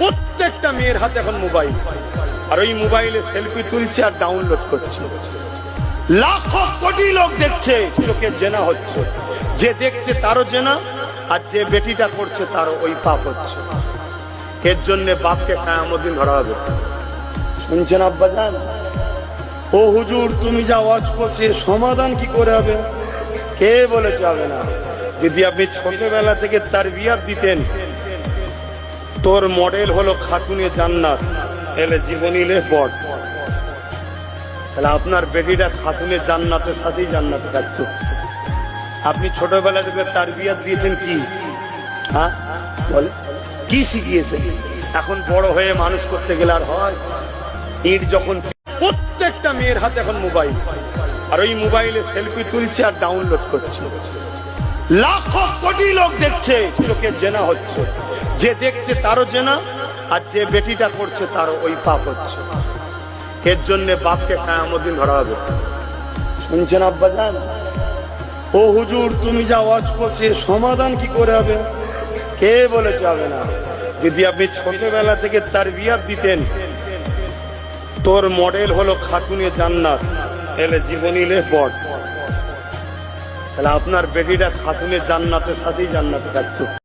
প্রত্যেকটা মেয়ের হাতে এখন মোবাইল, আর ওই মোবাইলে সেলফি তুলছে আর ডাউনলোড করছে। লাখো কোটি লোক দেখছে, চোখে জেনা হচ্ছে। যে দেখছে তারও জেনা, আর যে বেটিটা করছে তারও ওই পাপ হচ্ছে। এর জন্য বাপকে কিয়ামত দিন ধরা হবে। শুনছেন আব্বাজান? ও হুজুর, তুমি যা ওয়াজ করছে সমাধান কি করে হবে? কে বলেছে হবে না? যদি আপনি ছোটবেলা থেকে তারবিয়াত দিতেন, তোর মডেল হলো খাতুনে জান্নাত, এলে জীবনী লে পড়, তাহলে আপনার বেটিটা খাতুনে জান্নাতের সাথেই জান্নাতে থাকতো। আপনি ছোটবেলা থেকে তারবিয়াত দিয়েছেন কি? হ্যাঁ বলে, কি শিখিয়েছেন? এখন বড় হয়ে মানুষ করতে গেলে আর হয়? ইট যখন প্রত্যেকটা মেয়ের হাতে এখন মোবাইল, আর ওই মোবাইলে সেলফি তুলছে আর ডাউনলোড করছে। লাখো কোটি লোক দেখছে, চোখে জেনা হচ্ছে। যে দেখছে তারও জেনা, আর যে বেটিটা করছে তারও ওই পাপ হচ্ছে। এর জন্য বাপকে কিয়ামত দিন ধরা হবে। শুনছেন আব্বাজান? ও হুজুর, তুমি যা ওয়াজ করছে সমাধান কি করে হবে? কে বলেছে হবে না? যদি আপনি ছোটবেলা থেকে তারবিয়াত দিতেন, তোর মডেল হলো খাতুনে জান্নাত, এলে জীবনী লে পড়, তাহলে আপনার বেটিটা খাতুনে জান্নাতের সাথেই জান্নাতে থাকতো।